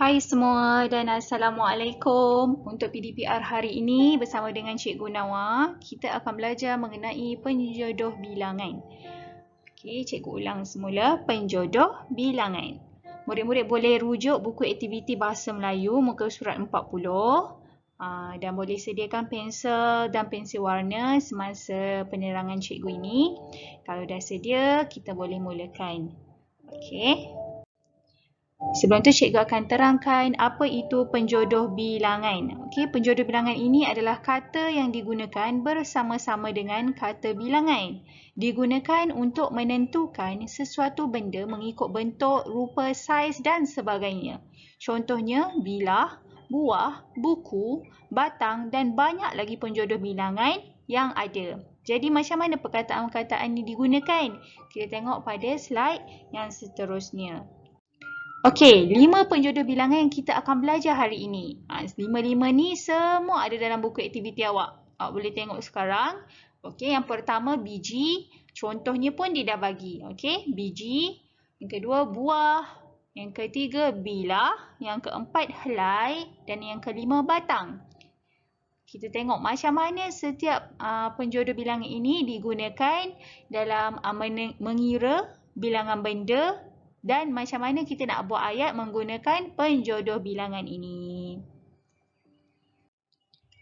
Hai semua dan Assalamualaikum. Untuk PDPR hari ini bersama dengan Cikgu Nawa, kita akan belajar mengenai penjodoh bilangan. Okey, Cikgu ulang semula, penjodoh bilangan. Murid-murid boleh rujuk buku aktiviti Bahasa Melayu muka surat 40 dan boleh sediakan pensel dan pensil warna semasa penerangan cikgu ini. Kalau dah sedia, kita boleh mulakan. Okey. Sebelum tu cikgu akan terangkan apa itu penjodoh bilangan. Okey, penjodoh bilangan ini adalah kata yang digunakan bersama-sama dengan kata bilangan. Digunakan untuk menentukan sesuatu benda mengikut bentuk, rupa, saiz dan sebagainya. Contohnya bilah, buah, buku, batang dan banyak lagi penjodoh bilangan yang ada. Jadi macam mana perkataan-perkataan ini digunakan? Kita tengok pada slide yang seterusnya. Okey, 5 penjodoh bilangan yang kita akan belajar hari ini. 5-5 ni semua ada dalam buku aktiviti awak. Awak boleh tengok sekarang. Okey, yang pertama biji. Contohnya pun dia dah bagi. Okey, biji. Yang kedua buah. Yang ketiga bilah. Yang keempat helai. Dan yang kelima batang. Kita tengok macam mana setiap penjodoh bilangan ini digunakan dalam mengira bilangan benda. Dan macam mana kita nak buat ayat menggunakan penjodoh bilangan ini.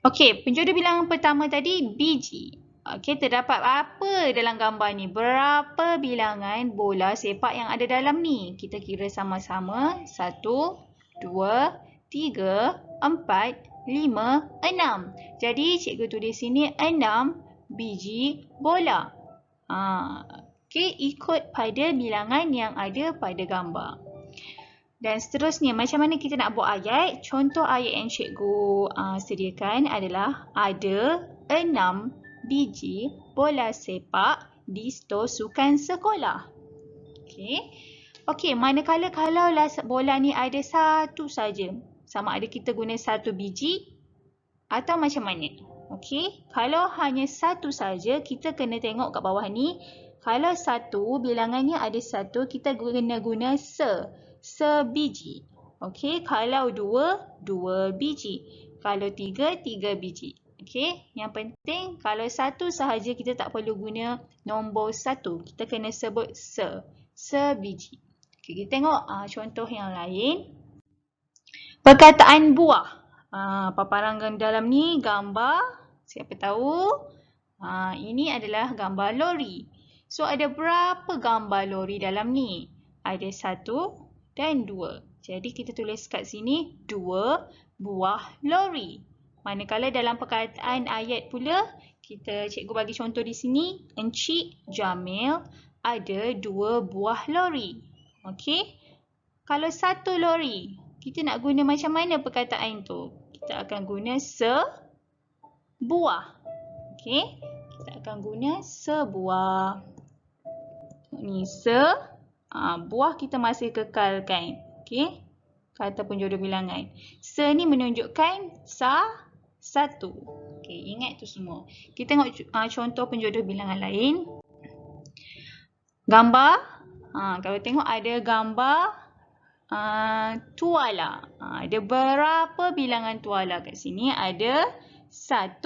Okey, penjodoh bilangan pertama tadi biji. Okey, terdapat apa dalam gambar ni? Berapa bilangan bola sepak yang ada dalam ni? Kita kira sama-sama. 1, 2, 3, 4, 5, 6. Jadi cikgu tulis sini 6 biji bola. Okey, ikut pada bilangan yang ada pada gambar. Dan seterusnya, macam mana kita nak buat ayat? Contoh ayat yang cikgu sediakan adalah ada 6 biji bola sepak di stor sukan sekolah. Okey, manakala kalau bola ni ada satu saja. Sama ada kita guna satu biji atau macam mana? Okey, kalau hanya satu saja, kita kena tengok kat bawah ni. Kalau satu, bilangannya ada satu, kita kena guna sebiji. Okey, kalau dua biji. Kalau tiga biji. Okey, yang penting kalau satu sahaja kita tak perlu guna nombor satu. Kita kena sebut sebiji. Okey, kita tengok contoh yang lain. Perkataan buah. Paparan dalam ni gambar. Siapa tahu? Ini adalah gambar lori. So, ada berapa gambar lori dalam ni? Ada 1 dan 2. Jadi, kita tulis kat sini 2 buah lori. Manakala dalam perkataan ayat pula, cikgu bagi contoh di sini. Encik Jamil ada 2 buah lori. Okey? Kalau 1 lori, kita nak guna macam mana perkataan tu? Kita akan guna sebuah. Okey? Kita akan guna sebuah. Ni buah kita masih kekalkan. Okey? Kata penjodoh bilangan. Ni menunjukkan satu. Okey, ingat tu semua. Kita tengok contoh penjodoh bilangan lain. Gambar. Kalau tengok ada gambar tuala. Ada berapa bilangan tuala kat sini? Ada 1,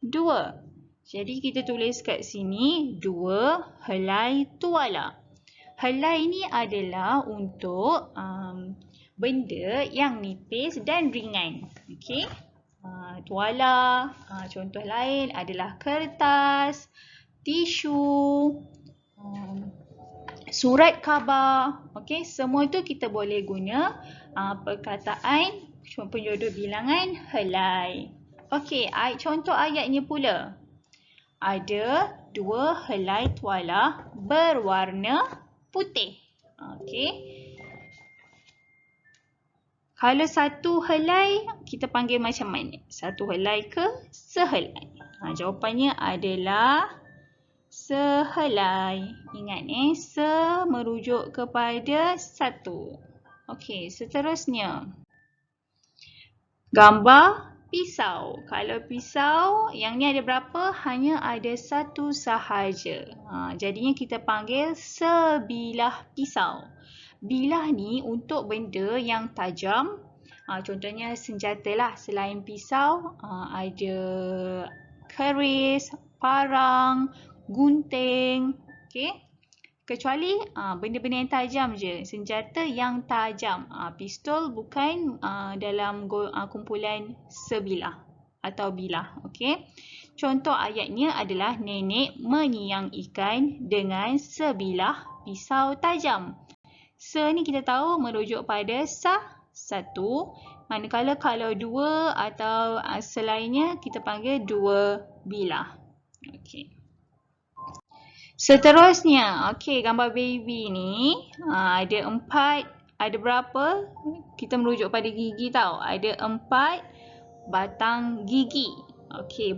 2. Jadi kita tulis kat sini 2 helai tuala. Helai ni adalah untuk benda yang nipis dan ringan. Okey. Tuala, contoh lain adalah kertas, tisu, surat khabar. Okey, semua tu kita boleh guna perkataan penjodoh bilangan helai. Okey, contoh ayatnya pula. Ada 2 helai tuala berwarna putih. Okey. Kalau 1 helai, kita panggil macam mana? 1 helai ke sehelai? Jawapannya adalah sehelai. Ingat merujuk kepada 1. Okey, seterusnya. Gambar pisau. Kalau pisau, yang ni ada berapa? Hanya ada 1 sahaja. Jadinya kita panggil sebilah pisau. Bilah ni untuk benda yang tajam. Contohnya senjata lah. Selain pisau, ada keris, parang, gunting. Okay. Kecuali benda-benda yang tajam je. Senjata yang tajam. Pistol bukan dalam kumpulan sebilah atau bilah. Okay. Contoh ayatnya adalah nenek menyiang ikan dengan sebilah pisau tajam. Ni kita tahu merujuk pada satu. Manakala kalau dua atau selainnya kita panggil dua bilah. Okay. Seterusnya, gambar baby ni ada 4, ada berapa? Kita merujuk pada gigi tau. Ada 4 batang gigi.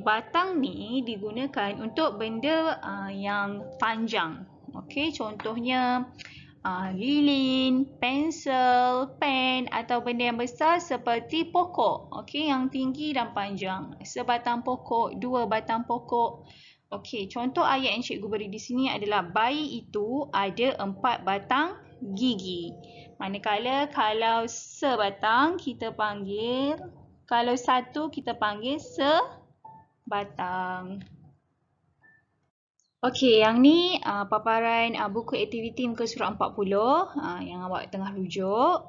Batang ni digunakan untuk benda yang panjang. Contohnya lilin, pensel, pen atau benda yang besar seperti pokok. Yang tinggi dan panjang. Sebatang pokok, 2 batang pokok. Contoh ayat yang cikgu beri di sini adalah bayi itu ada 4 batang gigi. Manakala kalau sebatang kita panggil, kalau satu kita panggil sebatang. Yang ni paparan buku aktiviti muka surat 40 yang awak tengah rujuk.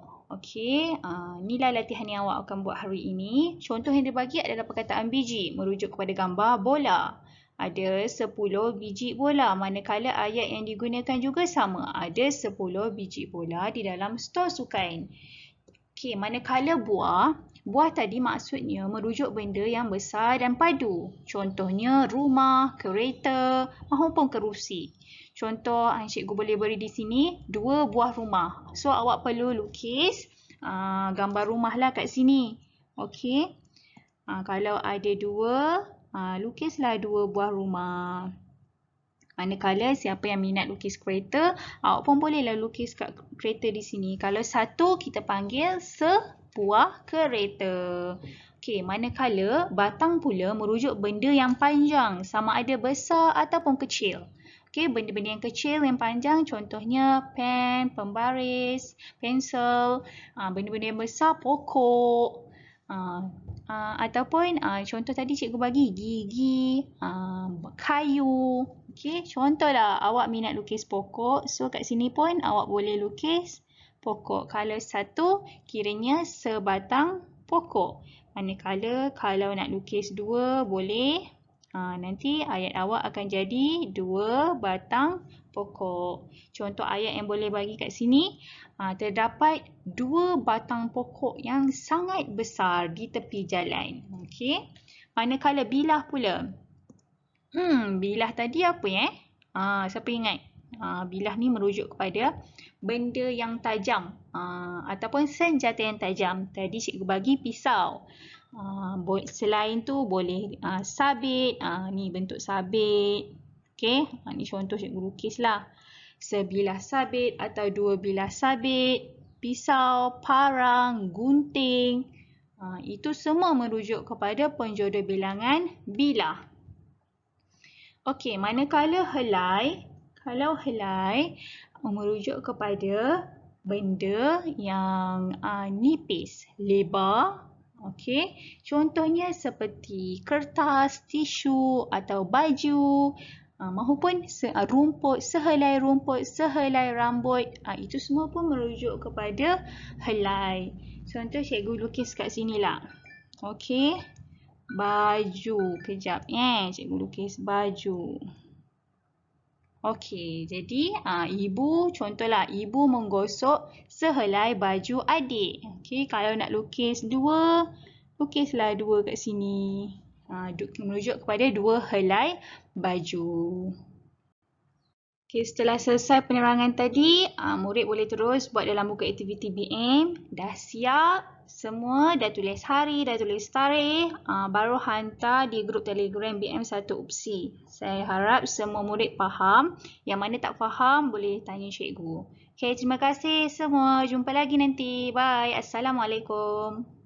Inilah latihan yang awak akan buat hari ini. Contoh yang dibagi adalah perkataan biji merujuk kepada gambar bola. Ada 10 biji bola, manakala ayat yang digunakan juga sama. Ada 10 biji bola di dalam stor sukan. Manakala buah tadi maksudnya merujuk benda yang besar dan padu. Contohnya rumah, kereta maupun kerusi. Contoh cikgu boleh beri di sini 2 buah rumah. So awak perlu lukis gambar rumah lah kat sini. Kalau ada 2, lukislah 2 buah rumah. Manakala siapa yang minat lukis kereta, awak pun bolehlah lukis kat kereta di sini. Kalau satu kita panggil sebuah kereta. Manakala batang pula merujuk benda yang panjang, sama ada besar ataupun kecil. Benda-benda yang kecil yang panjang contohnya pen, pembaris, pensel. Benda-benda yang besar pokok. Ataupun contoh tadi cikgu bagi gigi, kayu. Contohlah awak minat lukis pokok, so kat sini pun awak boleh lukis pokok. Kalau satu kiranya sebatang pokok. Manakala kalau nak lukis 2 boleh. Nanti ayat awak akan jadi 2 batang pokok. Contoh ayat yang boleh bagi kat sini, terdapat 2 batang pokok yang sangat besar di tepi jalan. Manakala bilah pula. Bilah tadi apa siapa ingat? Bilah ni merujuk kepada benda yang tajam ataupun senjata yang tajam. Tadi cikgu bagi pisau. Selain tu boleh sabit. Ni bentuk sabit. Ni contoh cikgu lukislah. Sebilah sabit atau 2 bilah sabit. Pisau, parang, gunting. Itu semua merujuk kepada penjodoh bilangan bilah. Manakala helai. Kalau helai merujuk kepada benda yang nipis, lebar. Contohnya seperti kertas, tisu atau baju. Maupun rumput, sehelai rambut. Itu semua pun merujuk kepada helai. Contoh cikgu lukis kat sini lah. Baju. Kejap cikgu lukis baju. Jadi contohlah ibu menggosok sehelai baju adik. Kalau nak lukis 2, lukislah 2 kat sini. Merujuk kepada 2 helai baju. Setelah selesai penerangan tadi, murid boleh terus buat dalam buku aktiviti BM. Dah siap semua, dah tulis hari, dah tulis tarikh, baru hantar di grup Telegram BM1 UPSI. Saya harap semua murid faham. Yang mana tak faham boleh tanya cikgu. Terima kasih semua. Jumpa lagi nanti. Bye. Assalamualaikum.